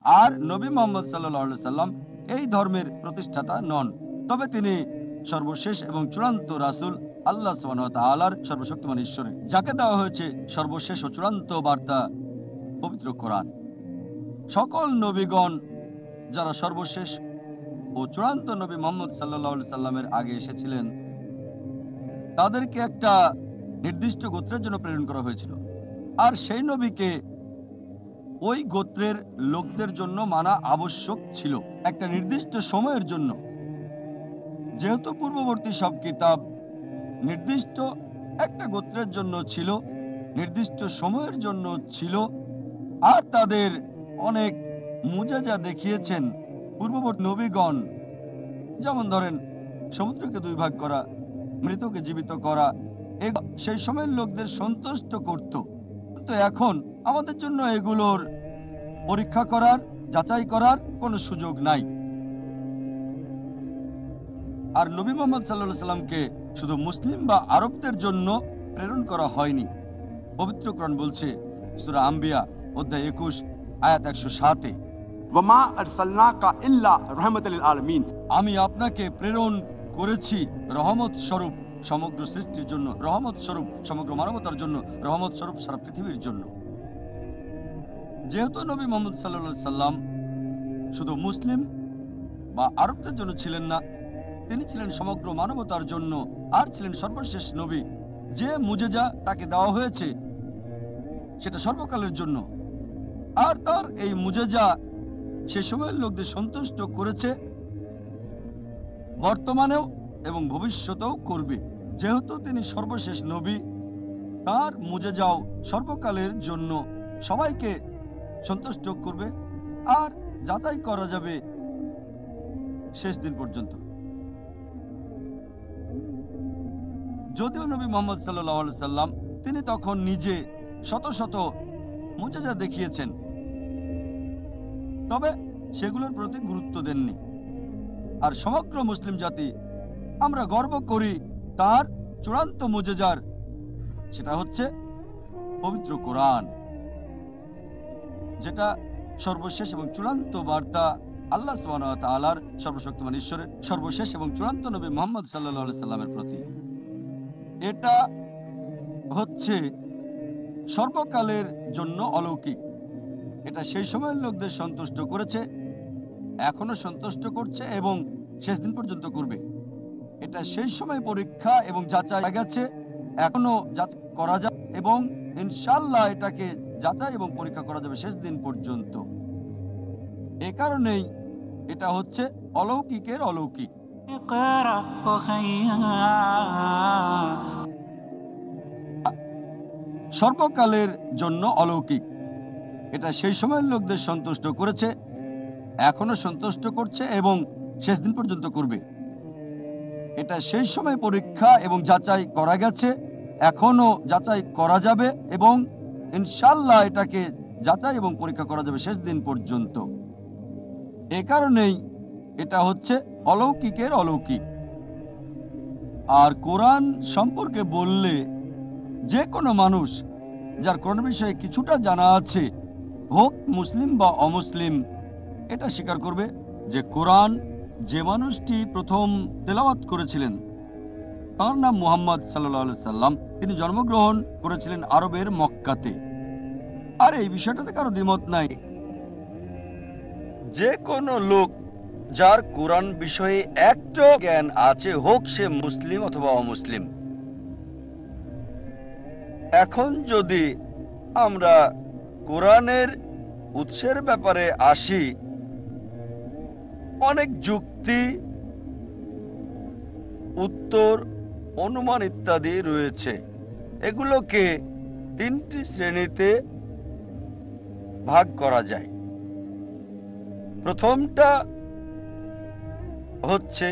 আর নবী মুহাম্মদ সাল্লাল্লাহু আলাইহি সাল্লাম এই ধর্মের প্রতিষ্ঠাতা নন, তবে তিনি সর্বশেষ এবং চূড়ান্ত রাসূল, আল্লাহ সুবহানাহু ওয়া তাআলার সর্বশক্তিমান ঈশ্বরের, যাকে দেওয়া হয়েছে সর্বশেষ ও চূড়ান্ত বার্তা পবিত্র কোরআন। সকল নবীগণ যারা সর্বশেষ ও চূড়ান্ত নবী মুহাম্মদ সাল্লাল্লাহু আলাইহি সাল্লামের আগে এসেছিলেন, তাদেরকে একটা নির্দিষ্ট গোত্রের জন্য প্রেরণ করা হয়েছিল, আর সেই নবীকে ওই গোত্রের লোকদের জন্য মানা আবশ্যক ছিল একটা নির্দিষ্ট সময়ের জন্য। যেহেতু পূর্ববর্তী সব কিতাব নির্দিষ্ট একটা গোত্রের জন্য ছিল, নির্দিষ্ট সময়ের জন্য ছিল, আর তাদের অনেক মুজিজা দেখিয়েছেন পূর্ববর্তী নবীগণ, যেমন ধরেন সমুদ্রকে দুই ভাগ করা, মৃতকে জীবিত করা, সেই সময়ের লোকদের সন্তুষ্ট করত। কিন্তু এখন আমাদের জন্য এগুলোর পরীক্ষা করার, যাচাই করার কোনো সুযোগ নাই। আর নবী মুহাম্মদ সাল্লাল্লাহু আলাইহি সাল্লামকে শুধু মুসলিম বা আরবদের জন্য প্রেরণ করা হয়নি। পবিত্র কোরআন বলছে সূরা আম্বিয়া অধ্যায় 21 আয়াত 107-এ, ওয়ামা আরসালনাকা ইল্লা রাহমাতাল লিল আলামিন, আমি আপনাকে প্রেরণ করেছি রহমত স্বরূপ সমগ্র সৃষ্টির জন্য, রহমত স্বরূপ সমগ্র মানবতার জন্য, রহমত স্বরূপ সারা পৃথিবীর জন্য। যেহেতু নবী মুহাম্মদ সাল্লাল্লাহু আলাইহি সাল্লাম শুধু মুসলিম বা আরবদের জন্য ছিলেন না, তিনি ছিলেন সমগ্র মানবতার জন্য, আর ছিলেন সর্বশেষ নবী। যে মুজিজা তাকে দেওয়া হয়েছে সেটা সর্বকালের জন্য, আর তার এই মুজিজা সে সময়ের লোকদের সন্তুষ্ট করেছে, বর্তমানেও এবং ভবিষ্যতেও করবে। যেহেতু তিনি সর্বশেষ নবী, তার মুজিজাও সর্বকালের জন্য সবাইকে সন্তুষ্ট করবে, আর যাচাই করা যাবে শেষ দিন পর্যন্ত। যদিও নবী মুহাম্মদ সাল্লাল্লাহু আলাইহি সাল্লাম তিনি তখন নিজে শত শত মুজিজা দেখিয়েছেন, তবে সেগুলোর প্রতি গুরুত্ব দেননি। আর সমগ্র মুসলিম জাতি আমরা গর্ব করি তার চূড়ান্ত মুজিজার, সেটা হচ্ছে পবিত্র কোরআন, যেটা সর্বশেষ এবং চূড়ান্ত বার্তা আল্লাহ সুবহানাহু ওয়া তাআলার সর্বশক্তিমান ঈশ্বরের সর্বশেষ এবং চূড়ান্ত নবী মুহাম্মদ সাল্লাল্লাহু আলাইহি সাল্লামের প্রতি। এটা হচ্ছে সর্বকালের জন্য অলৌকিক। এটা সেই সময়ের লোকদের সন্তুষ্ট করেছে, এখনো সন্তুষ্ট করছে এবং শেষ দিন পর্যন্ত করবে। এটা সেই সময় পরীক্ষা এবং যাচাই গেছে, এখনো যাচাই করা যায় এবং ইনশাআল্লাহ এটাকে যাচাই এবং পরীক্ষা করা যাবে শেষ দিন পর্যন্ত। এ কারণেই এটা হচ্ছে অলৌকিকের অলৌকিক। সর্বকালের জন্য অলৌকিক। এটা সেই সময়ের লোকদের সন্তুষ্ট করেছে, এখনো সন্তুষ্ট করছে এবং শেষ দিন পর্যন্ত করবে। এটা সেই সময় পরীক্ষা এবং যাচাই করা গেছে, এখনো যাচাই করা যাবে এবং ইনশাআল্লাহ এটাকে যাচাই এবং পরীক্ষা করা যাবে শেষ দিন পর্যন্ত। এ কারণেই এটা হচ্ছে অলৌকিকের অলৌকিক। আর কোরআন সম্পর্কে বললে যে কোনো মানুষ যার কোরআন বিষয়ে কিছুটা জানা আছে, হোক মুসলিম বা অমুসলিম, এটা স্বীকার করবে যে কোরআন যে মানুষটি প্রথম তেলাওয়াত করেছিলেন তার নাম মুহাম্মদ সাল্লাল্লাহু আলাইহি সাল্লাম। তিনি জন্মগ্রহণ করেছিলেন আরবের মক্কাতে। আর এই বিষয়টাতে কারো দ্বিমত নাই। যে কোনো লোক যার কোরআন বিষয়ে একটু জ্ঞান আছে, হোক সে মুসলিম অথবা অমুসলিম। এখন যদি আমরা কোরআনের উৎসের ব্যাপারে আসি, অনেক যুক্তি, উত্তর, অনুমান ইত্যাদি রয়েছে। এগুলোকে তিনটি শ্রেণীতে ভাগ করা যায়। প্রথমটা হচ্ছে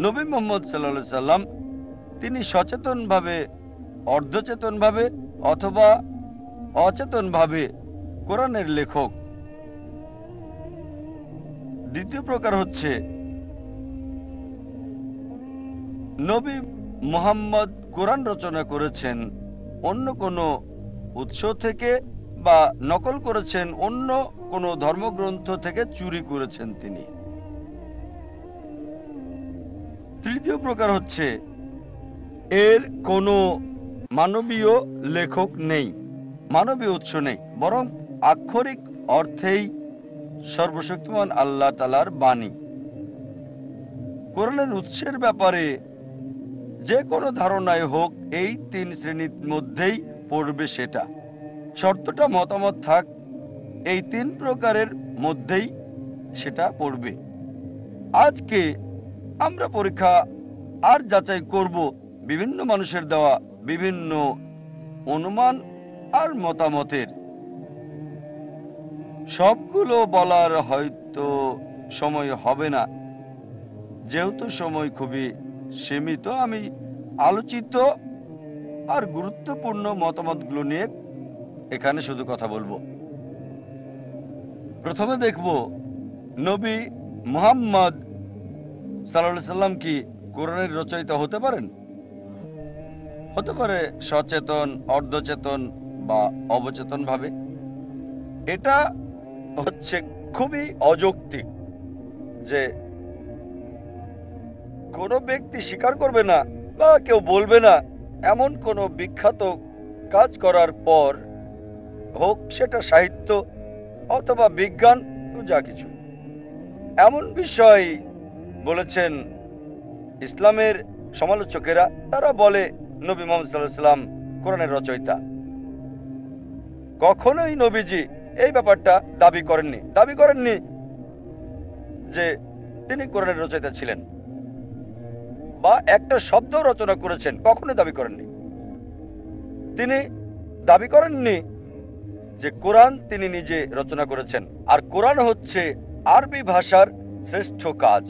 নবী মুহাম্মদ সাল্লাল্লাহু আলাইহি সাল্লাম তিনি সচেতনভাবে, অর্ধচেতনভাবে অথবা অচেতনভাবে কোরআনের লেখক। দ্বিতীয় প্রকার হচ্ছে নবী মুহাম্মদ কোরআন রচনা করেছেন অন্য কোনো উৎস থেকে বা নকল করেছেন, অন্য কোনো ধর্মগ্রন্থ থেকে চুরি করেছেন তিনি। তৃতীয় প্রকার হচ্ছে এর কোনো মানবীয় লেখক নেই, মানবীয় উৎস নেই, বরং আক্ষরিক অর্থেই সর্বশক্তিমান আল্লাহ তাআলার বাণী। কোরআনের উৎসের ব্যাপারে যে কোনো ধারণায় হোক এই তিন শ্রেণীর মধ্যেই পড়বে সেটা। শর্তটা মতামত থাক, এই তিন প্রকারের মধ্যেই সেটা পড়বে। আজকে আমরা পরীক্ষা আর যাচাই করব বিভিন্ন মানুষের দেওয়া বিভিন্ন অনুমান আর মতামতের। সবগুলো বলার হয়তো সময় হবে না, যেহেতু সময় খুবই সীমিত। আমি আলোচিত আর গুরুত্বপূর্ণ মতামতগুলো নিয়ে এখানে শুধু কথা বলবো। প্রথমে দেখব নবী মুহাম্মদ সাল্লাল্লাহু আলাইহি সাল্লাম কি কোরআনের রচয়িতা হতে পারেন? হতে পারে সচেতন, অর্ধচেতন বা অবচেতন ভাবে। এটা হচ্ছে খুবই অযৌক্তিক যে কোনো ব্যক্তি স্বীকার করবে না বা কেউ বলবে না এমন কোনো বিখ্যাত কাজ করার পর, হোক সেটা সাহিত্য অথবা বিজ্ঞান, যা কিছু এমন বিষয় বলেছেন ইসলামের সমালোচকেরা, তারা বলে নবী মুহাম্মদ সাল্লাল্লাহু আলাইহি সাল্লাম কোরআনের রচয়িতা। কখনোই নবীজি এই ব্যাপারটা দাবি করেননি যে তিনি কোরআনের রচয়িতা ছিলেন বা একটা শব্দ রচনা করেছেন, কখনোই দাবি করেননি। তিনি দাবি করেননি যে কোরআন তিনি নিজে রচনা করেছেন, আর কোরআন হচ্ছে আরবি ভাষার শ্রেষ্ঠ কাজ।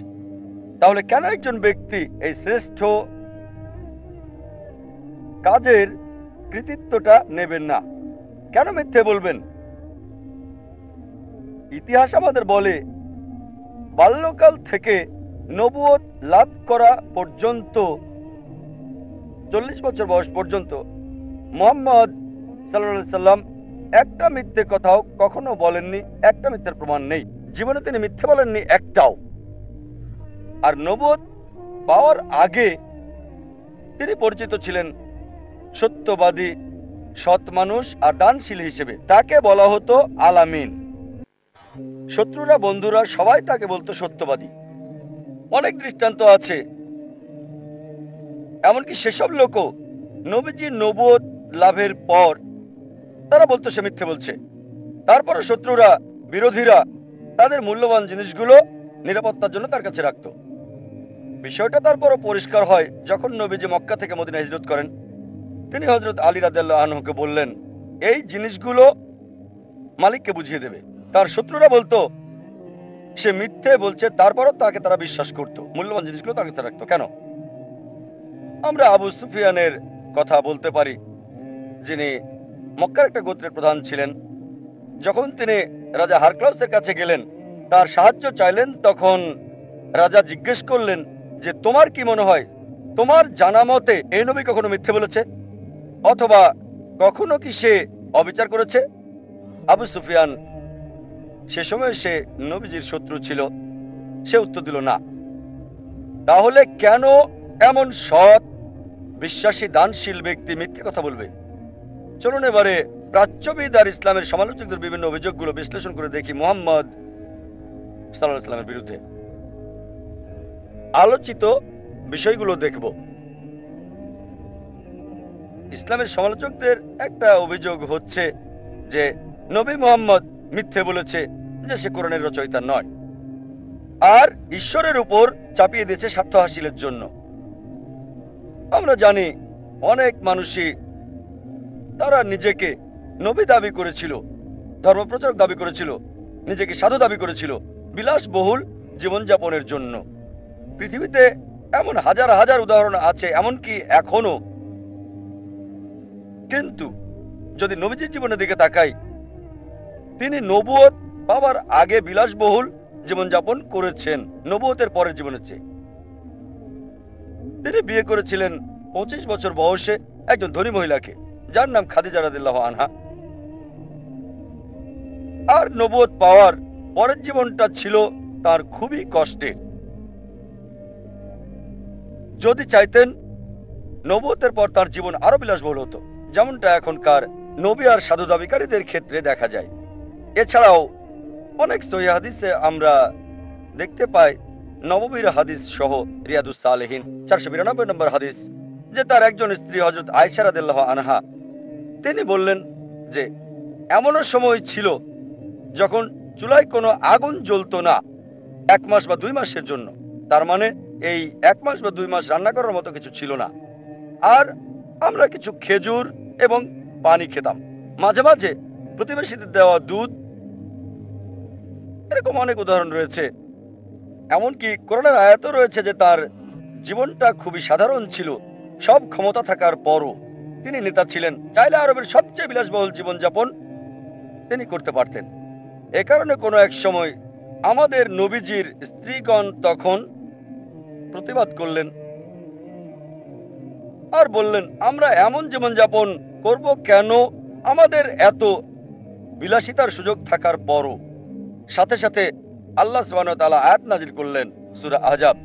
তাহলে কেন একজন ব্যক্তি এই শ্রেষ্ঠ কাজের কৃতিত্বটা নেবেন না? কেন মিথ্যে বলবেন? ইতিহাস আমাদের বলে বাল্যকাল থেকে নবুয়ত লাভ করা পর্যন্ত 40 বছর বয়স পর্যন্ত মুহাম্মদ সাল্লাল্লাহু আলাইহি সাল্লাম একটা মিথ্যে কথাও কখনো বলেননি, একটা মিথ্যার প্রমাণ নেই। জীবনে তিনি মিথ্যে বলেননি একটাও। আর নবুয়ত পাওয়ার আগে তিনি পরিচিত ছিলেন সত্যবাদী, সৎ মানুষ আর দানশীল হিসেবে। তাকে বলা হতো আল আমিন। শত্রুরা, বন্ধুরা সবাই তাকে বলতো সত্যবাদী। অনেক দৃষ্টান্ত আছে, এমনকি সেসব লোকও নবীজির নবুয়ত লাভের পর তারা বলতো সে মিথ্যে বলছে। তারপরে শত্রুরা, বিরোধীরা তাদের মূল্যবান জিনিসগুলো নিরাপত্তার জন্য তার কাছে রাখত। বিষয়টা তারপরও পরিষ্কার হয় যখন নবীজি মক্কা থেকে মদিনা হিজরত করেন। তিনি হযরত আলী রাদিয়াল্লাহু আনহুকে বললেন এই জিনিসগুলো মালিককে বুঝিয়ে দেবে। তার শত্রুরা বলতো সে মিথ্যে বলছে, তারপরও তাকে তারা বিশ্বাস করত, মূল্যবান জিনিসগুলো তার কাছে রাখতো। কেন? আমরা আবু সুফিয়ানের কথা বলতে পারি, যিনি মক্কার একটা গোত্রের প্রধান ছিলেন। যখন তিনি রাজা হারক্লাউসের কাছে গেলেন, তার সাহায্য চাইলেন, তখন রাজা জিজ্ঞেস করলেন যে তোমার কি মনে হয়, তোমার জানা মতে এই নবী কখনো মিথ্যে বলেছে অথবা কখনো কি সে অবিচার করেছে? আবু সুফিয়ান সে সময় সে নবীজির শত্রু ছিল, সে উত্তর দিল না। তাহলে কেন এমন সৎ, বিশ্বাসী, দানশীল ব্যক্তি মিথ্যে কথা বলবে? চলুন এবারে প্রাচ্যবিদ আর ইসলামের সমালোচকদের বিভিন্ন অভিযোগগুলো বিশ্লেষণ করে দেখি মুহাম্মদ সাল্লাল্লাহু আলাইহি সাল্লামের বিরুদ্ধে। আলোচিত বিষয়গুলো দেখব। ইসলামের সমালোচকদের একটা অভিযোগ হচ্ছে যে নবী মুহাম্মদ মিথ্যে বলেছে যে সে কোরআনের রচয়িতা নয়, আর ঈশ্বরের উপর চাপিয়ে দিয়েছে স্বার্থ হাসিলের জন্য। আমরা জানি অনেক মানুষই তারা নিজেকে নবী দাবি করেছিল, ধর্মপ্রচারক দাবি করেছিল, নিজেকে সাধু দাবি করেছিল বিলাসবহুল জীবনযাপনের জন্য। পৃথিবীতে এমন হাজার হাজার উদাহরণ আছে, এমনকি এখনো। কিন্তু যদি নবীজির জীবনের দিকে তাকাই, তিনি নবুয়ত পাওয়ার আগে বিলাসবহুল জীবনযাপন করেছেন নবুয়তের পরের জীবনের চেয়ে। তিনি বিয়ে করেছিলেন 25 বছর বয়সে একজন ধনী মহিলাকে, যার নাম খাদিজা রাদিয়াল্লাহু আনহা। আর নবুয়ত পাওয়ার পরের জীবনটা ছিল তার খুবই কষ্টের। যদি চাইতেন, নবুয়তের পর তার জীবন আরো বিলাসবহুল হতো, যেমনটা এখনকার নবী আর সাধু দাবিকারীদের ক্ষেত্রে দেখা যায়। এছাড়াও অনেক সহিহ হাদিসে আমরা দেখতে পাই, নববীর হাদিস সহ রিয়াদুস সালেহিন 492 নম্বর হাদিস, যে তার একজন স্ত্রী হযরত আয়েশা রাদিয়াল্লাহু আনহা তিনি বললেন যে এমনও সময় ছিল যখন চুলায় কোনো আগুন জ্বলতো না 1 মাস বা 2 মাসের জন্য। তার মানে এই 1 মাস বা 2 মাস রান্না করার মতো কিছু ছিল না। আর আমরা কিছু খেজুর এবং পানি খেতাম, মাঝে মাঝে প্রতিবেশীদের দেওয়া দুধ। এরকম অনেক উদাহরণ রয়েছে। এমনকি কোরআনের আয়াতও রয়েছে যে তার জীবনটা খুবই সাধারণ ছিল। সব ক্ষমতা থাকার পরও তিনি নেতা ছিলেন, চাইলে আরবের সবচেয়ে বিলাসবহুল জীবনযাপন তিনি করতে পারতেন। এ কারণে কোনো এক সময় আমাদের নবীজির স্ত্রীগণ তখন প্রতিবাদ করলেন আর বললেন, আমরা এমন জীবনযাপন করব কেন আমাদের এত বিলাসিতার সুযোগ থাকার পরও? সাথে সাথে আল্লাহ সুবহানাহু ওয়া তাআলা আয়াত নাজিল করলেন, সূরা আহজাব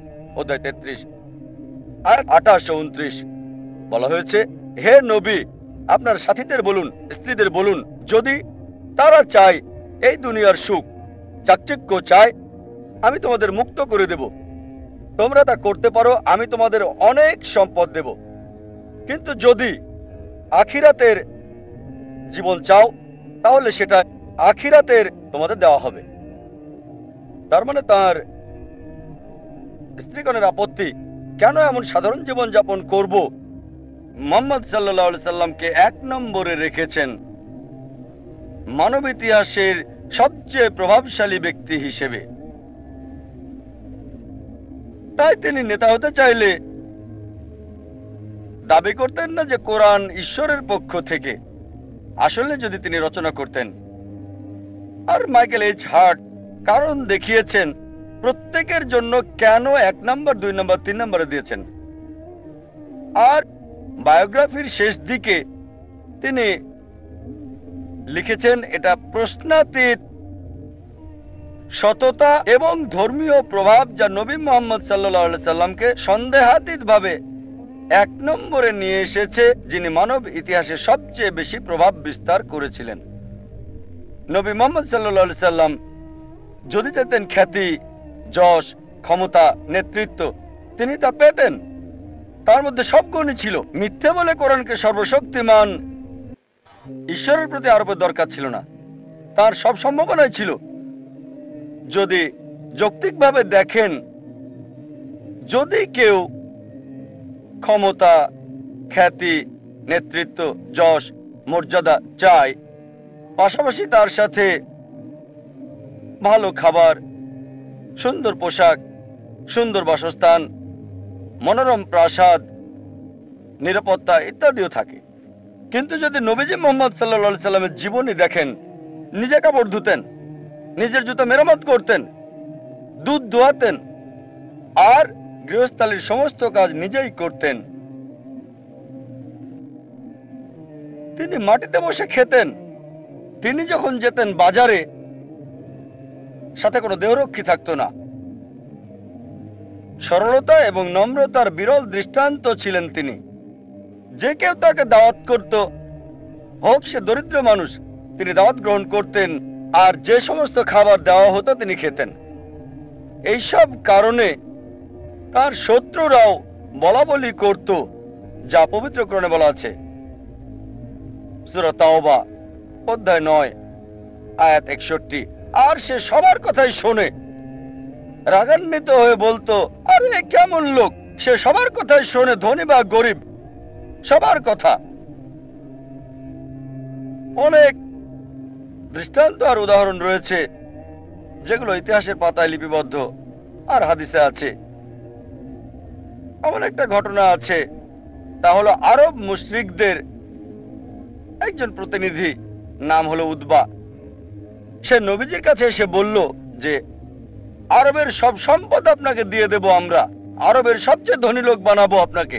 অধ্যায় 33 আয়াত 28 ও 29। বলা হয়েছে, হে নবী, আপনার সাথীদের বলুন, স্ত্রীদের বলুন, যদি তারা চায় এই দুনিয়ার সুখ, চাকচিক্য চায়, আমি তোমাদের মুক্ত করে দেব। তোমরা তা করতে পারো, আমি তোমাদের অনেক সম্পদ দেব। কিন্তু যদি আখিরাতের জীবন চাও, তাহলে সেটা আখিরাতের তোমাদের দেওয়া হবে। তার মানে তার স্ত্রীগণের আপত্তি, কেন এমন সাধারণ জীবন যাপন করব? মুহাম্মদ সাল্লাল্লাহু আলাইহি সাল্লামকে 1 নম্বরে রেখেছেন মানব ইতিহাসের সবচেয়ে প্রভাবশালী ব্যক্তি হিসেবে। তাই তিনি নেতা হতে চাইলে দাবি করতেন না যে কোরআন ঈশ্বরের পক্ষ থেকে, আসলে যদি তিনি রচনা করতেন। আর মাইকেল এইচ হার্ট কারণ দেখিয়েছেন প্রত্যেকের জন্য কেন 1 নম্বর, 2 নম্বর, 3 নম্বরে দিয়েছেন। আর বায়োগ্রাফির শেষ দিকে তিনি লিখেছেন, এটা প্রশ্নাতীত সততা এবং ধর্মীয় প্রভাব যা নবী মুহাম্মদ সাল্লাল্লাহু আলাইহি সাল্লামকে সন্দেহাতীতভাবে 1 নম্বরে নিয়ে এসেছে, যিনি মানব ইতিহাসে সবচেয়ে বেশি প্রভাব বিস্তার করেছিলেন। নবী মুহাম্মদ সাল্লাল্লাহু আলাইহি সাল্লাম যদি চাইতেন খ্যাতি, যশ, ক্ষমতা, নেতৃত্ব, তিনি তা পেতেন। তার মধ্যে সব গুণই ছিল। মিথ্যে বলে কোরআনকে সর্বশক্তিমান ঈশ্বরের প্রতি আরোপের দরকার ছিল না, তার সব সম্ভাবনাই ছিল। যদি যৌক্তিকভাবে দেখেন, যদি কেউ ক্ষমতা, খ্যাতি, নেতৃত্ব, যশ, মর্যাদা চায়, পাশাপাশি তার সাথে ভালো খাবার, সুন্দর পোশাক, সুন্দর বাসস্থান, মনোরম প্রাসাদ, নিরাপত্তা ইত্যাদিও থাকে। কিন্তু যদি নবীজি মুহাম্মদ সাল্লাল্লাহু আলাইহি সাল্লামের জীবনী দেখেন, নিজে কাপড় ধুতেন, নিজের জুতো মেরামত করতেন, দুধ দোয়াতেন, আর গৃহস্থালির সমস্ত কাজ নিজেই করতেন। তিনি মাটিতে বসে খেতেন। তিনি যখন যেতেন বাজারে, সাথে কোনো দেহরক্ষী থাকতো না। সরলতা এবং নম্রতার বিরল দৃষ্টান্ত ছিলেন তিনি। যে কেউ তাকে দাওয়াত করত, হোক সে দরিদ্র মানুষ, তিনি দাওয়াত গ্রহণ করতেন, আর যে সমস্ত খাবার দেওয়া হতো তিনি খেতেন। এইসব কারণে তার শত্রুরাও বলাবলি করত, যা পবিত্র কোরআনে বলা আছে, সূরা তাওবা অধ্যায় 9 আয়াত 61। আর সে সবার কথাই শোনে, রাগান্বিত হয়ে বলতো, আরে কেমন লোক, সে সবার কথাই শোনে, ধনী বা গরিব, সবার কথা। অনেক দৃষ্টান্ত আর উদাহরণ রয়েছে যেগুলো ইতিহাসের পাতায় লিপিবদ্ধ আর হাদিসে আছে। এমন একটা ঘটনা আছে, তা হলো আরব মুশরিকদের একজন প্রতিনিধি, নাম হলো উতবা। সে নবীজির কাছে এসে বলল যে আরবের সব সম্পদ আপনাকে দিয়ে দেব, আমরা আরবের সবচেয়ে ধনী লোক বানাবো আপনাকে,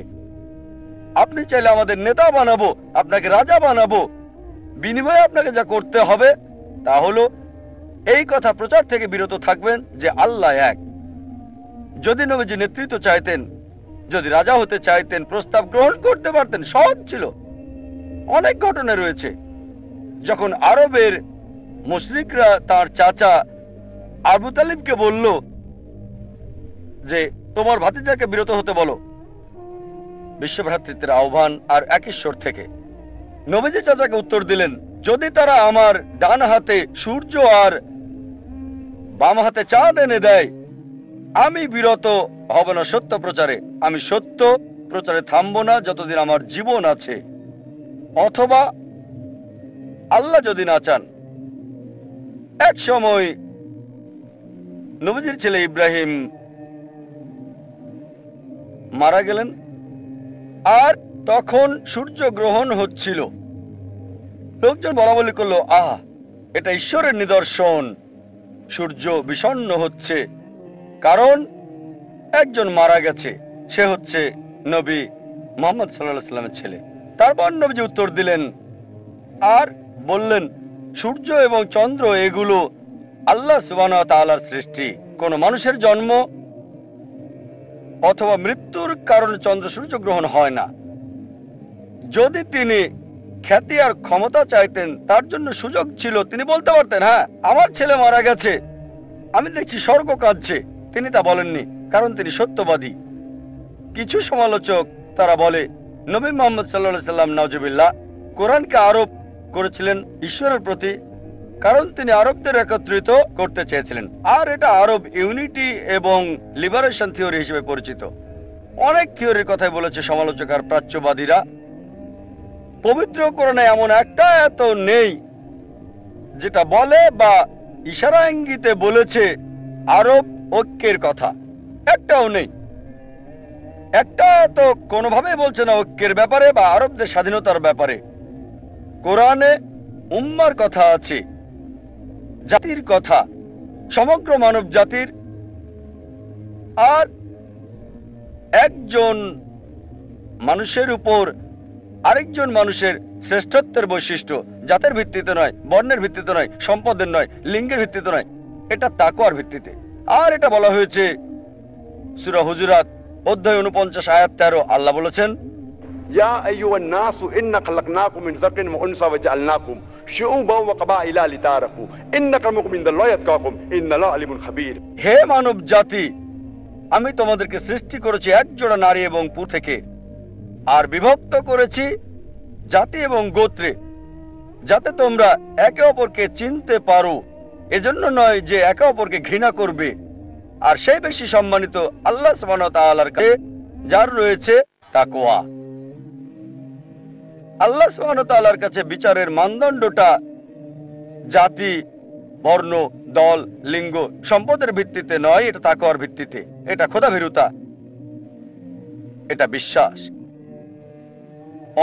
আপনি চাইলে আমাদের নেতা বানাবো, আপনাকে রাজা বানাবো। বিনিময়ে আপনাকে যা করতে হবে তা হলো এই কথা প্রচার থেকে বিরত থাকবেন যে আল্লাহ এক। যদি নবীজি নেতৃত্ব চাইতেন, যদি রাজা হতে চাইতেন, প্রস্তাব গ্রহণ করতে পারতেন, সহজ ছিল। অনেক ঘটনা রয়েছে যখন আরবের মুশরিকরা তার চাচা আবু তালিবকে বলল যে তোমার ভাতিজাকে বিরত হতে বলো বিশ্বভ্রাতৃত্বের আহ্বান আর এক ঈশ্বর থেকে। নবীজি চাচাকে উত্তর দিলেন, যদি তারা আমার ডান হাতে সূর্য আর বাম হাতে চাঁদ এনে দেয়, আমি বিরত হব না সত্য প্রচারে। আমি সত্য প্রচারে থামবো না যতদিন আমার জীবন আছে। অথবা আল্লাহ যদি না চান। এক সময় নবীজির ছেলে ইব্রাহিম মারা গেলেন, আর তখন সূর্য গ্রহণ হচ্ছিল। লোকজন বলা বলি করলো, এটা ঈশ্বরের নিদর্শন, সূর্য বিষণ্ণ হচ্ছে, কারণ একজন মারা গেছে, সে হচ্ছে নবী মুহাম্মদ সাল্লাল্লাহু আলাইহি ওয়াসাল্লামের ছেলে। তারপর নবীজি উত্তর দিলেন আর বললেন, সূর্য এবং চন্দ্র এগুলো আল্লাহ সুবহানাহু ওয়া তাআলার সৃষ্টি। কোন মানুষের জন্ম অথবা মৃত্যুর কারণে চন্দ্র সূর্য গ্রহণ হয় না। যদি তিনি খ্যাতি আর ক্ষমতা চাইতেন, তার জন্য সুযোগ ছিল, তিনি বলতে পারতেন, হ্যাঁ আমার ছেলে মারা গেছে, আমি দেখছি স্বর্গ কাঁদছে। তিনি তা বলেননি, কারণ তিনি সত্যবাদী। কিছু সমালোচক তারা বলে নবী মুহাম্মদ সাল্লাল্লাহু আলাইহি ওয়াসাল্লাম নাউজুবিল্লাহ কোরআনকে আরোপ করেছিলেন ঈশ্বরের প্রতি, কারণ তিনি আরবদের একত্রিত করতে চেয়েছিলেন। আর এটা আরব ইউনিটি এবং লিবারেশন থিওরি হিসেবে পরিচিত। অনেক থিওরির কথাই বলেছে সমালোচক আর প্রাচ্যবাদীরা। পবিত্র কোরআনে এমন একটা এত নেই যেটা বলে বা ইশারা ইঙ্গিতে বলেছে আরব ঐক্যের কথা, একটাও নেই। একটা তো কোনোভাবে বলছে না ঐক্যের ব্যাপারে বা আরবদের স্বাধীনতার ব্যাপারে। কোরআনে উম্মার কথা আছে, জাতির কথা, সমগ্র মানব জাতির। আর একজন মানুষের উপর আরেকজন মানুষের শ্রেষ্ঠত্বের বৈশিষ্ট্য জাতের ভিত্তিতে নয়, বর্ণের ভিত্তিতে নয়, সম্পদের নয়, লিঙ্গের ভিত্তিতে নয়, এটা তাকওয়ার ভিত্তিতে। আর এটা বলা হয়েছে সূরা হুজুরাত অধ্যায় 49 আয়াত 13। আল্লাহ বলেছেন, يا أيها الناس إنا خلقناكم من ذكر وأنثى وجعلناكم شعوبا وقبائل لتعارفوا إن أكرمكم عند الله أتقاكم إن الله عليم خبير। হে মানব জাতি, আমি তোমাদেরকে সৃষ্টি করেছি এক জোড়া নারী এবং পুরুষ থেকে, আর বিভক্ত করেছি জাতি এবং গোত্রে, যাতে তোমরা একে অপরকে চিনতে পারো। এজন্য নয় যে একে অপরকে ঘৃণা করবে। আর সেই বেশি সম্মানিত আল্লাহ সুবহানাহু ওয়া তাআলার কাছে যার রয়েছে তাকওয়া। আল্লাহ সুবহানাহু ওয়া তাআলার কাছে বিচারের মানদণ্ডটা জাতি, বর্ণ, দল, লিঙ্গ, সম্পদের ভিত্তিতে নয়, এটা তাকওয়ার ভিত্তিতে। এটা খোদাভীরুতা, এটা বিশ্বাস।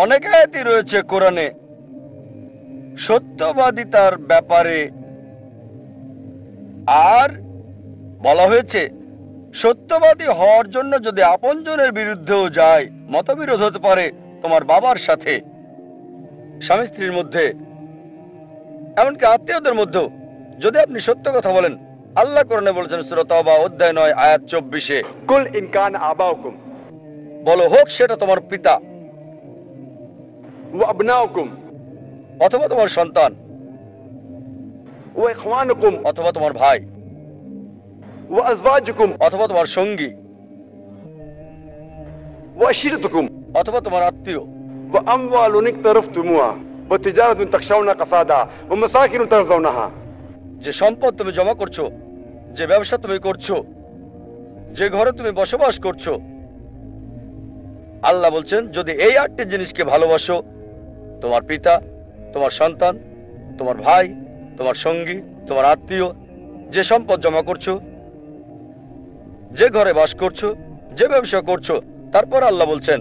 অনেক আয়াতই রয়েছে কোরআনে সত্যবাদিতার ব্যাপারে, আর বলা হয়েছে সত্যবাদী হওয়ার জন্য যদি আপনজনের বিরুদ্ধেও যায়, মতবিরোধ হতে পারে তোমার বাবার সাথে, স্বামী স্ত্রীর মধ্যে, এমনকি আত্মীয়দের মধ্যেও, যদি আপনি সত্য কথা বলেন। আল্লাহ কোরআনে বলেছেন সূরা তাওবা অধ্যায় 9 আয়াত 24, कुल इन कान आबाउकुम বলো হোক সেটা তোমার পিতা व अबनाउकुम অথবা তোমার সন্তান व इखवानुकुम অথবা তোমার ভাই व अज़वाजुकुम অথবা তোমার সঙ্গী व अशीरतुकुम অথবা তোমার আত্মীয়, व अमवालुन इक्तरफ्तुमुहा व तिजारतुन तखशाउना कसादा व मसाकिन तरज़ौनहा। যে সম্পদ তুমি জমা করছো, যে ব্যবসা তুমি করছো, যে ঘরে তুমি বসবাস করছো। আল্লাহ বলছেন যদি এই 8টি জিনিসকে ভালোবাসো, তোমার পিতা, তোমার সন্তান, তোমার ভাই, তোমার সঙ্গী, তোমার আত্মীয়, যে সম্পদ জমা করছো, যে ঘরে বাস করছো, যে ব্যবসা করছো। তারপর আল্লাহ বলছেন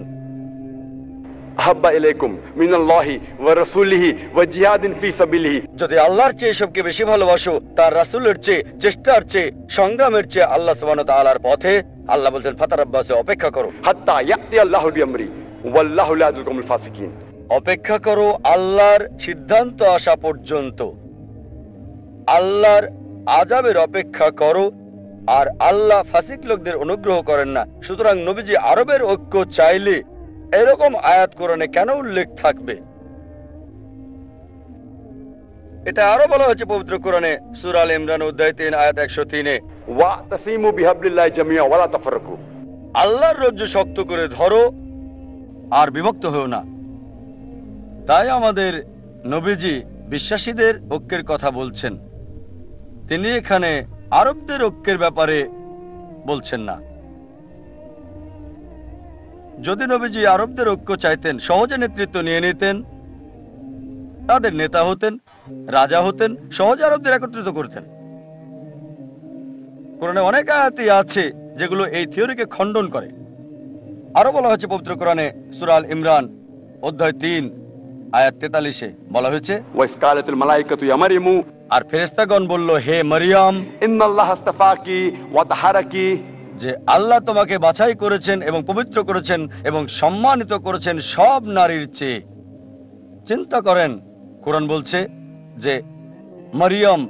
अहब्बा इलैकुम मिनल्लाहि व रसूलिहि व जिहादिन फी साबिलिहि। যদি আল্লাহর চেয়ে এসবকে বেশি ভালোবাসো, তার রাসূলের চেয়ে, চেষ্টার চেয়ে, সংগ্রামের চেয়ে আল্লাহ সুবহানাহু ওয়া তাআলার পথে, আল্লাহ বলছেন ফাতারাব্বাসু, অপেক্ষা করো, हत्ता याति अल्लाहु बिअमरी वल्लाहु ला याहदिल कौमल फासिकिन। অপেক্ষা করো আল্লাহর সিদ্ধান্ত আসা পর্যন্ত। আল্লাহর আযাবের অপেক্ষা করো, আর আল্লাহ ফাসিক লোকদের অনুগ্রহ করেন না। সুতরাং নবীজি আরবের ঐক্য চাইলে এরকম আয়াত কোরআনে কেন উল্লেখ থাকবে? এটা আরো বলা হয়েছে পবিত্র কোরআনে সূরা আল ইমরান অধ্যায় 3 আয়াত 103-এ, ওয়াতাসিমু বিহাবলিল্লাহি জামিআ ওয়া লা তাফাররাকু। আল্লাহর রজ্জু শক্ত করে ধরো আর বিভক্ত হও না। তাই আমাদের নবীজি বিশ্বাসীদের ঐক্যের কথা বলছেন, তিনি এখানে আরবদের ঐক্যের ব্যাপারে বলছেন না। যদি নবীজি আরবদের ঐক্য চাইতেন, সহজে নেতৃত্ব নিয়ে নিতেন, তাদের নেতা হতেন, রাজা হতেন, সহজে আরবদের একত্রিত করতেন। কোরআনে অনেক আয়াতই আছে যেগুলো এই থিওরিকে খণ্ডন করে। আরো বলা হয়েছে পবিত্র কোরআনে সূরা আল ইমরান অধ্যায় 3 আয়াত 43-এ বলা হয়েছে, ওয়া ইসকালাতুল মালাইকাতু ইয়া মারইয়ামু, আর ফেরেশতাগণ বলল, হে মারিয়াম, ইন্নাল্লাহা আস্তাফাকি ওয়া তাহারাকি, যে আল্লাহ তোমাকে বাছাই করেছেন এবং পবিত্র করেছেন এবং সম্মানিত করেছেন সব নারীর চেয়ে। চিন্তা করেন, কোরআন বলছে যে মারিয়াম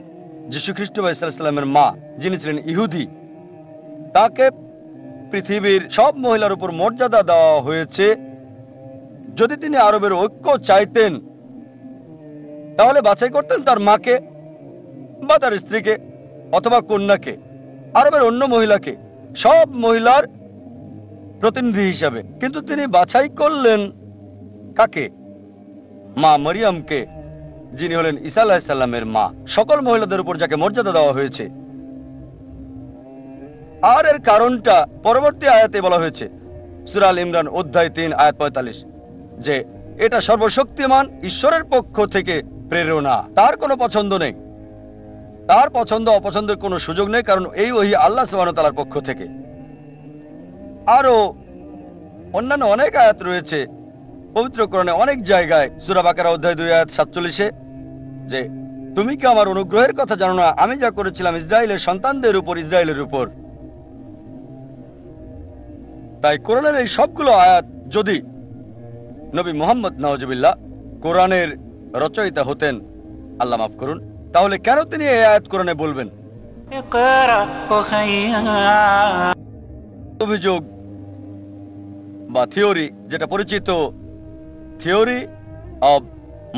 যীশু খ্রিস্ট সাল্লামের মা, যিনি ছিলেন ইহুদি, তাকে পৃথিবীর সব মহিলার উপর মর্যাদা দেওয়া হয়েছে। যদি তিনি আরবের ঐক্য চাইতেন, তাহলে বাছাই করতেন তার মাকে বা তার স্ত্রীকে অথবা কন্যাকে, আরবের অন্য মহিলাকে, সব মহিলার প্রতিনিধি হিসাবে। কিন্তু তিনি বাছাই করলেন কাকে? মা মরিয়মকে, যিনি হলেন ঈসা আলাইহিস সালামের মা, সকল মহিলাদের উপর যাকে মর্যাদা দেওয়া হয়েছে। আর এর কারণটা পরবর্তী আয়াতে বলা হয়েছে সূরা আল ইমরান অধ্যায় 3 আয়াত 45, যে এটা সর্বশক্তিমান ঈশ্বরের পক্ষ থেকে প্রেরণা। তার কোনো পছন্দ নেই, তার পছন্দ অপছন্দের কোনো সুযোগ নেই, কারণ এই ওহী আল্লাহ সুবহানাহু ওয়া তাআলার পক্ষ থেকে। আরো অন্যান্য অনেক আয়াত রয়েছে পবিত্র কোরআনে অনেক জায়গায়, সূরা বাকারা অধ্যায় 2 আয়াত 47-এ, যে তুমি কি আমার অনুগ্রহের কথা জানো না, আমি যা করেছিলাম ইসরায়েলের সন্তানদের উপর, ইসরায়েলের উপর। তাই কোরআনের এই সবগুলো আয়াত যদি নবী মুহাম্মদ নাউজুবিল্লাহ কোরআনের রচয়িতা হতেন, আল্লাহ মাফ করুন, তাহলে কেন তিনি এই আয়াত কোরআনে বলবেন? অভিযোগ বা থিওরি, যেটা পরিচিত থিওরি অব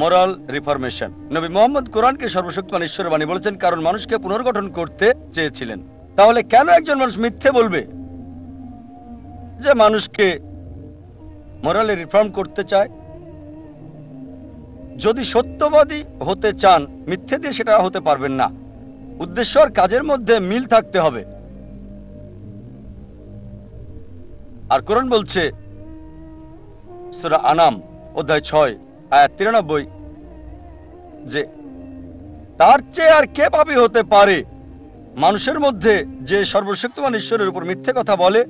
মোরাল রিফরমেশন। নবী মুহাম্মদ কোরআনকে সর্বশক্তিমান ঈশ্বরের বাণী বলেছেন কারণ মানুষকে পুনর্গঠন করতে চেয়েছিলেন। তাহলে কেন একজন মানুষ মিথ্যে বলবে যে মানুষকে মোরালে রিফর্ম করতে চায়? যদি সত্যবাদী হতে চান, মিথ্যে দিয়ে সেটা হতে পারবেন না। উদ্দেশ্য আর কাজের মধ্যে মিল থাকতে হবে। আর কোরআন বলছে সূরা আনাম অধ্যায় 6 আয়াত 93, যে তার চেয়ে আর কে পাপী হতে পারে মানুষের মধ্যে যে সর্বশক্তিমান ঈশ্বরের উপর মিথ্যে কথা বলে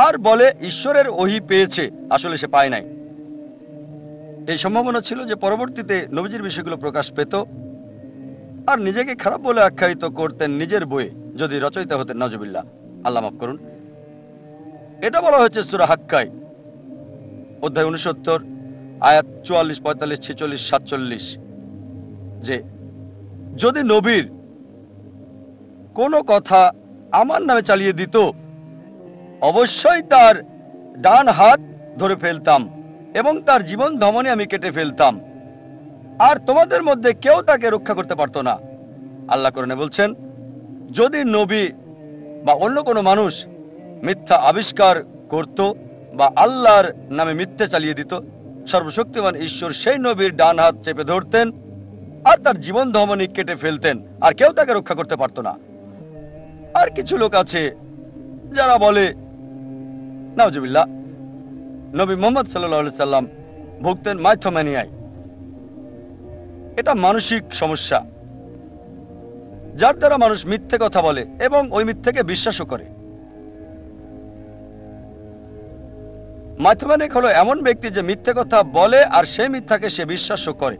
আর বলে ঈশ্বরের ওহী পেয়েছে, আসলে সে পায় নাই। এই সম্ভাবনা ছিল যে পরবর্তীতে নবীজির বিষয়গুলো প্রকাশ পেত আর নিজেকে খারাপ বলে আখ্যায়িত করতেন নিজের বইয়ে, যদি রচয়িতা হতেন নাউজুবিল্লাহ, আল্লাহ মাফ করুন। এটা বলা হয়েছে সূরা হাক্কায় অধ্যায় 69 আয়াত 44, 45, 46, 47, যে যদি নবীর কোনো কথা আমার নামে চালিয়ে দিত, অবশ্যই তার ডান হাত ধরে ফেলতাম এবং তার জীবন ধমনী আমি কেটে ফেলতাম, আর তোমাদের মধ্যে কেউ তাকে রক্ষা করতে পারত না। আল্লাহ কোরআনে বলছেন, যদি নবী বা অন্য কোনো মানুষ মিথ্যা আবিষ্কার করত বা আল্লাহর নামে মিথ্যে চালিয়ে দিত, সর্বশক্তিমান ঈশ্বর সেই নবীর ডান হাত চেপে ধরতেন আর তার জীবন ধমনী কেটে ফেলতেন, আর কেউ তাকে রক্ষা করতে পারত না। আর কিছু লোক আছে যারা বলে নাউজুবিল্লাহ নবী মুহাম্মদ সাল্লাল্লাহু আলাইহি সাল্লাম ভুগতেন মাইথোম্যানিয়ায়। এটা মানসিক সমস্যা যার দ্বারা মানুষ মিথ্যে কথা বলে এবং ওই মিথ্যেকে বিশ্বাসও করে। মাইথোম্যানিক হলো এমন ব্যক্তি যে মিথ্যে কথা বলে আর সেই মিথ্যাকে সে বিশ্বাসও করে।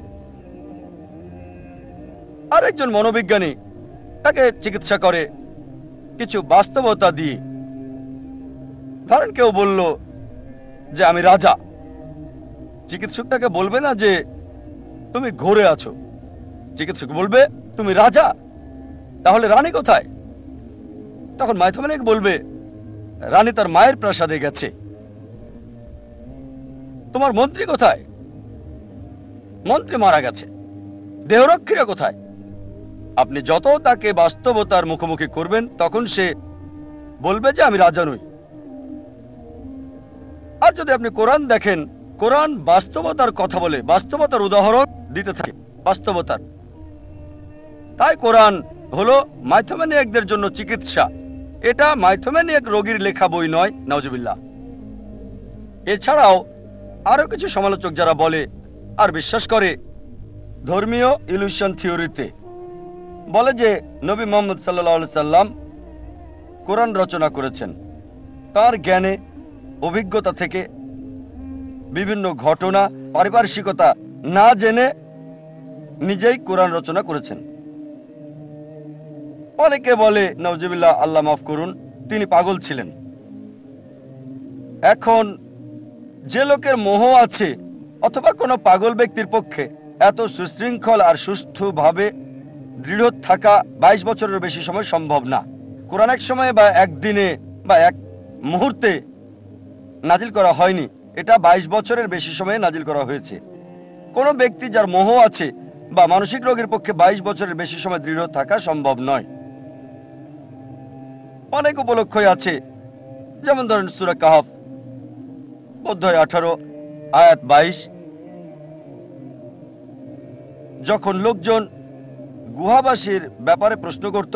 আর একজন মনোবিজ্ঞানী তাকে চিকিৎসা করে কিছু বাস্তবতা দিয়ে। ধরেন কেউ বলল যে আমি রাজা, চিকিৎসক তাকে বলবে না যে তুমি ঘোরে আছো, চিকিৎসক বলবে তুমি রাজা। তাহলে রানী কোথায়? তখন মাইথমেনেক বলবে, রানী তার মায়ের প্রাসাদে গেছে। তোমার মন্ত্রী কোথায়? মন্ত্রী মারা গেছে। দেহরক্ষীরা কোথায়? আপনি যত তাকে বাস্তবতার মুখোমুখি করবেন তখন সে বলবে যে আমি রাজা নই। আর যদি আপনি কোরআন দেখেন, কোরআন বাস্তবতার কথা বলে, বাস্তবতার উদাহরণ দিতে থাকে, বাস্তবতার। তাই কোরআন হলো মাইথোম্যানিয়াকদের জন্য চিকিৎসা। এটা মাইথোম্যানিয়াক রোগীর লেখা বই নয়, নাউজুবিল্লাহ। এছাড়াও আরো কিছু সমালোচক যারা বলে আর বিশ্বাস করে ধর্মীয় ইলিউশন থিওরিতে, বলে যে নবী মুহাম্মদ সাল্লাল্লাহু আলাইহি সাল্লাম কোরআন রচনা করেছেন তার জ্ঞানে, অভিজ্ঞতা থেকে, বিভিন্ন ঘটনা, পারিপার্শ্বিকতা না জেনে নিজেই কোরআন রচনা করেছেন। অনেকে বলে নাউজুবিল্লাহ, আল্লাহ মাফ করুন, তিনি পাগল ছিলেন। এখন যে লোকের মোহ আছে অথবা কোনো পাগল ব্যক্তির পক্ষে এত সুশৃঙ্খল আর সুষ্ঠুভাবে দৃঢ় থাকা 22 বছরের বেশি সময় সম্ভব না। কোরআন এক সময়ে বা একদিনে বা এক মুহূর্তে নাজিল করা হয়নি, এটা 22 বছরের বেশি সময়ে নাজিল করা হয়েছে। কোনো ব্যক্তি যার মোহ আছে বা মানসিক রোগের পক্ষে 22 বছরের বেশি সময় দৃঢ় থাকা সম্ভব নয়। অনেক উপলক্ষই আছে, যেমন ধরেন সূরা কাহফ অধ্যায় 18 আয়াত 22। যখন লোকজন গুহাবাসীর ব্যাপারে প্রশ্ন করত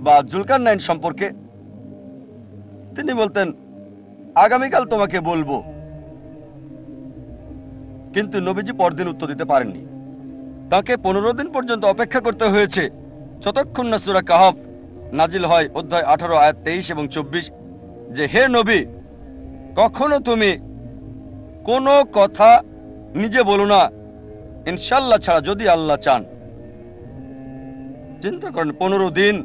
বা জুলকারনাইন সম্পর্কে, তিনি বলতেন আগামীকাল তোমাকে বলবো, কিন্তু নবীজি পরদিন উত্তর দিতে পারেননি। তাকে 15 দিন পর্যন্ত অপেক্ষা করতে হয়েছে, যতক্ষণ না সূরা কাহফ নাজিল হয় অধ্যায় 18 আয়াত 23 এবং 24, যে হে নবী, কখনো তুমি কোনো কথা নিজে বলো না ইনশাল্লাহ ছাড়া, যদি আল্লাহ চান। চিন্তা করেন, 15 দিন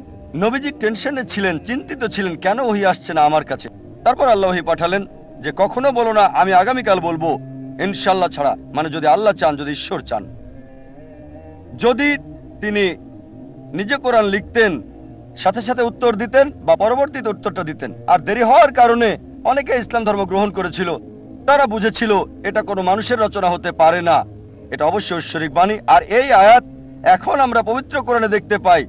নবীজি টেনশনে ছিলেন, চিন্তিত ছিলেন, কেন ওহী আসছে না আমার কাছে। তারপর আল্লাহ ওহী পাঠালেন যে কখনো বলো না আমি আগামীকাল বলবো ইনশাল্লাহ ছাড়া, মানে যদি আল্লাহ চান, যদি ঈশ্বর চান। যদি তিনি নিজে কোরআন লিখতেন, সাথে সাথে উত্তর দিতেন বা পরবর্তীতে উত্তরটা দিতেন। আর দেরি হওয়ার কারণে অনেকে ইসলাম ধর্ম গ্রহণ করেছিল। তারা বুঝেছিল এটা কোনো মানুষের রচনা হতে পারে না, এটা অবশ্যই ঐশ্বরিক বাণী। আর এই আয়াত এখন আমরা পবিত্র কোরআনে দেখতে পাই।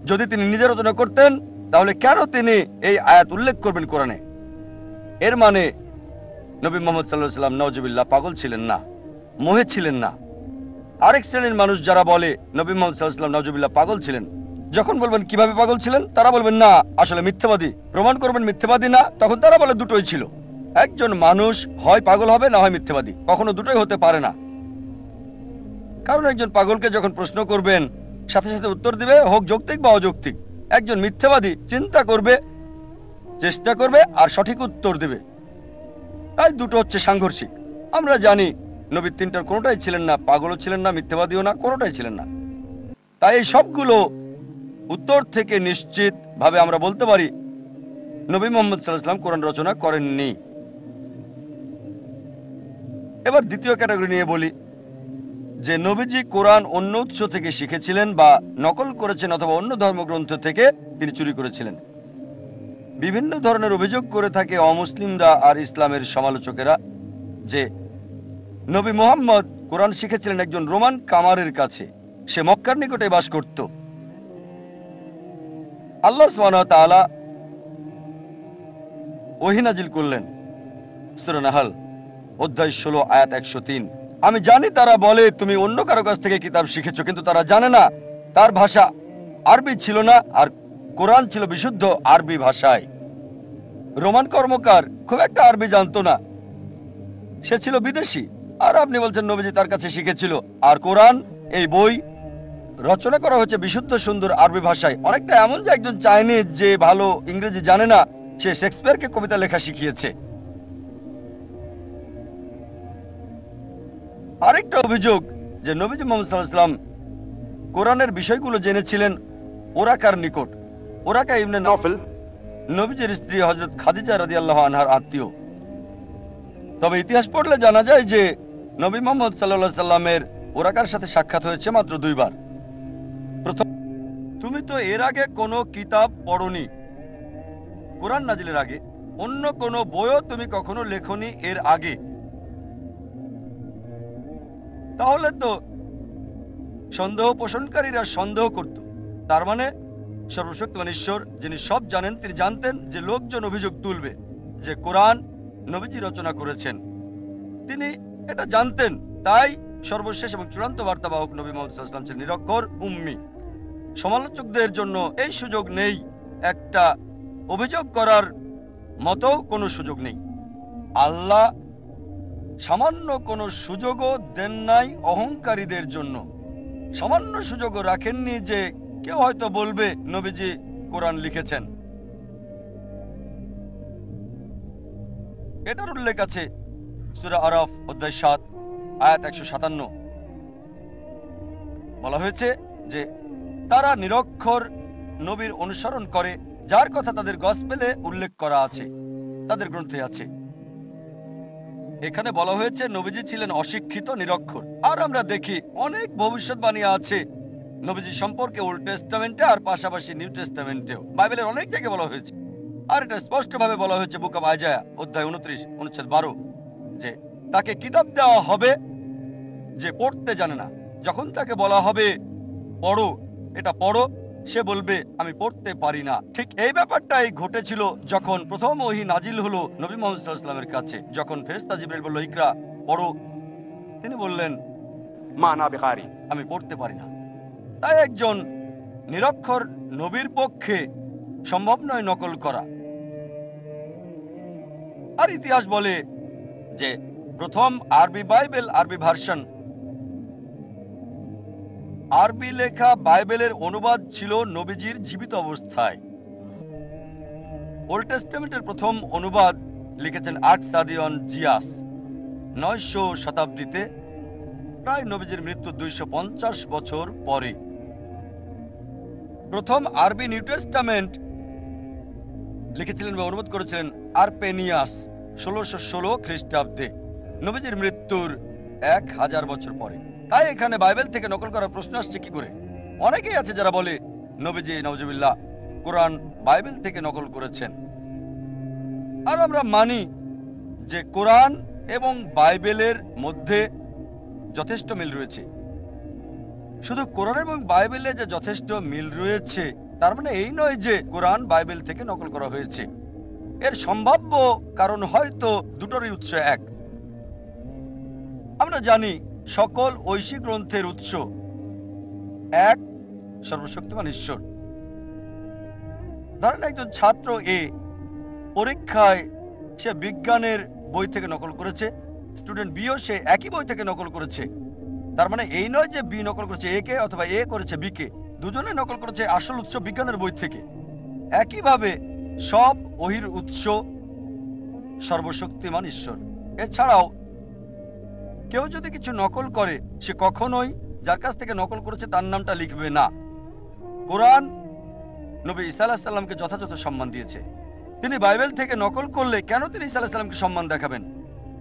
যদি তিনি নিজে রচনা করতেন তাহলে কেন তিনি এই আয়াত উল্লেখ করবেন কোরআনে? এর মানে নবী মুহাম্মদ সাল্লাল্লাহু আলাইহি ওয়াসাল্লাম নাউজুবিল্লাহ পাগল ছিলেন না, মোহে ছিলেন না। আরেক শ্রেণীর মানুষ যারা বলে নবী মুহাম্মদ সাল্লাল্লাহু আলাইহি ওয়াসাল্লাম নাউজুবিল্লাহ পাগল ছিলেন, যখন বলবেন কিভাবে পাগল ছিলেন, তারা বলবেন না আসলে মিথ্যাবাদী, প্রমাণ করবেন মিথ্যাবাদী না, তখন তারা বলে দুটোই ছিল। একজন মানুষ হয় পাগল হবে না হয় মিথ্যাবাদী, কখনো দুটোই হতে পারে না। কারণ একজন পাগলকে যখন প্রশ্ন করবেন সাথে সাথে উত্তর দিবে, হোক যৌক্তিক বা অযৌক্তিক। একজন মিথ্যাবাদী চিন্তা করবে, চেষ্টা করবে আর সঠিক উত্তর দেবে। তাই দুটো হচ্ছে সাংঘর্ষিক। আমরা জানি নবী তিনটার কোনোটাই ছিলেন না, পাগলও ছিলেন না, মিথ্যাবাদীও না, কোনোটাই ছিলেন না। তাই এই সবগুলো উত্তর থেকে নিশ্চিত ভাবে আমরা বলতে পারি নবী মুহাম্মদ সাল্লাল্লাহু আলাইহি ওয়াসাল্লাম কোরআন রচনা করেননি। এবার দ্বিতীয় ক্যাটাগরি নিয়ে বলি, যে নবীজি কোরআন অন্য উৎস থেকে শিখেছিলেন বা নকল করেছেন অথবা অন্য ধর্মগ্রন্থ থেকে তিনি চুরি করেছিলেন। বিভিন্ন ধরনের অভিযোগ করে থাকে অমুসলিমরা আর ইসলামের সমালোচকেরা যে নবী মুহাম্মদ কোরআন শিখেছিলেন একজন রোমান কামারের কাছে, সে মক্কার নিকটে বাস করত। আল্লাহ সুবহানাহু ওয়া তাআলা ওহী নাজিল করলেন সূরা নাহল অধ্যায় 16 আয়াত 103। আমি জানি তারা বলে তুমি অন্য কারো কাছ থেকে কিতাব শিখেছো, কিন্তু তারা জানে না তার ভাষা আরবি ছিল না, আর কোরআন ছিল বিশুদ্ধ আরবি ভাষায়। রোমান কর্মকার খুব একটা আরবি জানতো না, সে ছিল বিদেশি। আর আপনি বলছেন নবীজি তার কাছে শিখেছিল, আর কোরআন এই বই রচনা করা হয়েছে বিশুদ্ধ সুন্দর আরবি ভাষায়। অনেকটা এমন যে একজন চাইনিজ যে ভালো ইংরেজি জানে না, সে শেক্সপিয়ারকে কবিতা লেখা শিখিয়েছে। আরেকটা অভিযোগ যে নবীজি মুহাম্মদ সাল্লাল্লাহু আলাইহি ওয়াসাল্লাম কোরআনের বিষয়গুলো জেনেছিলেন ওরাকার নিকট। ওরাকা ইবনে নফল নবীজির স্ত্রী হযরত খাদিজা রাদিয়াল্লাহু আনহার আত্মীয়। তবে ইতিহাস পড়লে জানা যায় যে নবী মুহাম্মদ সাল্লাল্লাহু আলাইহি ওয়াসাল্লামের ওরাকার সাথে সাক্ষাৎ হয়েছে মাত্র 2 বার। প্রথম তুমি তো এর আগে কোনো কিতাব পড়নি, কোরআন নাজিলের আগে অন্য কোনো বইও তুমি কখনো লেখনি এর আগে। তাহলে তো সন্দেহ পোষণকারীরা সন্দেহ করত, তার মানে সর্বশক্তিমান ঈশ্বর যিনি সব জানেন, তিনি জানতেন যে লোকজন অভিযোগ তুলবে যে কোরআন নবীজি রচনা করেছেন। তিনি এটা জানতেন, তাই সর্বশেষ এবং চূড়ান্ত বার্তাবাহক নবী মুহাম্মদ সাল্লাল্লাহু আলাইহি ওয়াসাল্লাম ছিলেন নিরক্ষর, উম্মি। সমালোচকদের জন্য এই সুযোগ নেই, একটা অভিযোগ করার মতো কোনো সুযোগ নেই। আল্লাহ সামান্য কোনো সুযোগও দেন নাই অহংকারীদের জন্য। সামান্য সুযোগও রাখেননি যে কেউ হয়তো বলবে নবীজি কোরআন লিখেছেন। এটার উল্লেখ আছে সূরা আরাফ অধ্যায় ৭ আয়াত ১৫৭। বলা হয়েছে যে তারা নিরক্ষর নবীর অনুসরণ করে, যার কথা তাদের গসপেলে উল্লেখ করা আছে, তাদের গ্রন্থে আছে। এখানে বলা হয়েছে নবীজি ছিলেন অশিক্ষিত, নিরক্ষর। আর আমরা দেখি অনেক ভবিষ্যৎবাণী আছে নবীজি সম্পর্কে ওল্ড টেস্টামেন্টে আর পাশাপাশি নিউ টেস্টামেন্টেও, বাইবেলের অনেক জায়গায় বলা হয়েছে। আর এটা স্পষ্টভাবে বলা হয়েছে বুক অব আইজায়া অধ্যায় ২৯ অনুচ্ছেদ ১২ যে তাকে কিতাব দেওয়া হবে যে পড়তে জানে না। যখন তাকে বলা হবে পড়ো, এটা পড়ো, সে বলবে আমি পড়তে পারি না। ঠিক এই ব্যাপারটাই ঘটেছিল যখন প্রথম ওহী নাজিল হলো নবী মুহাম্মদ সাল্লাল্লাহু আলাইহি ওয়াসাল্লামের কাছে। যখন ফেরেশতা জিবরাইল বলল ইকরা, পড়ো, তিনি বললেন মা না বিকারি, আমি পড়তে পারি না। তাই একজন নিরক্ষর নবীর পক্ষে সম্ভব নয় নকল করা। আর ইতিহাস বলে যে প্রথম আরবি বাইবেল, আরবি ভার্সন, আরবি লেখা বাইবেলের অনুবাদ ছিল নবীজির জীবিত অবস্থায়। ওল্ড টেস্টামেন্টের প্রথম অনুবাদ লিখেছেন আট-সাদিয়ন জিয়াস ৯০০ শতাব্দীতে, প্রায় নবীজির মৃত্যু ২৫০ বছর পরে। প্রথম আরবি নিউ টেস্টামেন্ট লিখেছিলেন বা অনুবাদ করেছিলেন আরপেনিয়াস ১৬১৬ খ্রিস্টাব্দে, নবীজির মৃত্যুর ১০০০ বছর পরে। তাই এখানে বাইবেল থেকে নকল করার প্রশ্ন আসছে কি করে? অনেকেই আছে যারা বলে নবীজি নাউজুবিল্লাহ কোরআন বাইবেল থেকে নকল করেছেন। আর আমরা মানি যে কোরআন এবং বাইবেলের মধ্যে যথেষ্ট মিল রয়েছে। শুধু কোরআন এবং বাইবেলে যে যথেষ্ট মিল রয়েছে তার মানে এই নয় যে কোরআন বাইবেল থেকে নকল করা হয়েছে। এর সম্ভাব্য কারণ হয়তো দুটোরই উৎস এক। আমরা জানি সকল ঐশী গ্রন্থের উৎস এক, সর্বশক্তিমান ঈশ্বর। ধরেন একজন ছাত্র এ পরীক্ষায় সে বিজ্ঞানের বই থেকে নকল করেছে, স্টুডেন্ট বিও সে একই বই থেকে নকল করেছে। তার মানে এই নয় যে বি নকল করেছে এ কে অথবা এ করেছে বি কে, দুজনে নকল করেছে আসল উৎস বিজ্ঞানের বই থেকে। একইভাবে সব ওহির উৎস সর্বশক্তিমান ঈশ্বর। এছাড়াও কেউ যদি কিছু নকল করে সে কখনোই যার কাছ থেকে নকল করেছে তার নামটা লিখবে না। কোরআন নবী ঈসা আলাইহিস সালামকে যথাযথ সম্মান দিয়েছে। তিনি বাইবেল থেকে নকল করলে কেন তিনি ঈসা আলাইহিস সালামকে সম্মান দেখাবেন?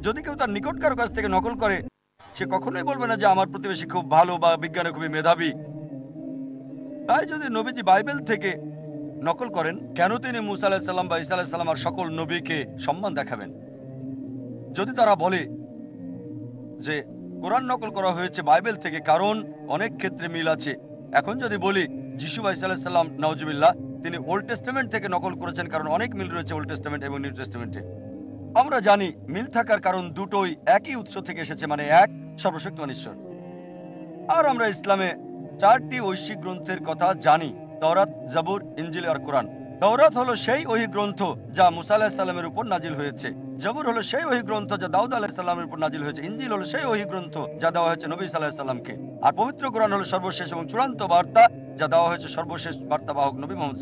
যদি কেউ তার নিকট কারো কাছ থেকে নকল করে সে কখনোই বলবে না যে আমার প্রতিবেশী খুব ভালো বা বিজ্ঞানে খুবই মেধাবী। তাই যদি নবীজি বাইবেল থেকে নকল করেন কেন তিনি মুসা আলাইহিস সালাম বা ঈসা আলাইহিস সালাম আর সকল নবীকে সম্মান দেখাবেন? যদি তারা বলে যে কোরআন নকল করা হয়েছে বাইবেল থেকে কারণ অনেক ক্ষেত্রে মিল আছে। এখন যদি বলি যিশু ঈসা আলাইহিস সালাম নাউজুবিল্লাহ তিনি ওল্ড টেস্টামেন্ট থেকে নকল করেছেন কারণ অনেক মিল রয়েছে ওল্ড টেস্টামেন্ট এবং নিউ টেস্টামেন্টে। আমরা জানি মিল থাকার কারণ দুটোই একই উৎস থেকে এসেছে, মানে এক, সর্বশক্তিমান ঈশ্বর। আর আমরা ইসলামে 4টি ঐশিক গ্রন্থের কথা জানি, তাওরাত, জাবুর, ইনজিল আর কোরআন। তাওরাত হলো সেই ওহী গ্রন্থ যা মুসা আলাইহিস সালামের উপর নাজিল হয়েছে। জাবুর হলো সেই ওহী গ্রন্থ যা দাউদ আলাইহিস সালামের উপর নাজিল হয়েছে। ইনজিল হলো সেই ওহী গ্রন্থ যা দেওয়া হয়েছে নবী সাল্লাল্লাহু আলাইহি সাল্লামকে। আর পবিত্র কোরআন হলো সর্বশেষ এবং চূড়ান্ত বার্তা যা দেওয়া হয়েছে সর্বশেষ বার্তাবাহক নবী মুহাম্মদ।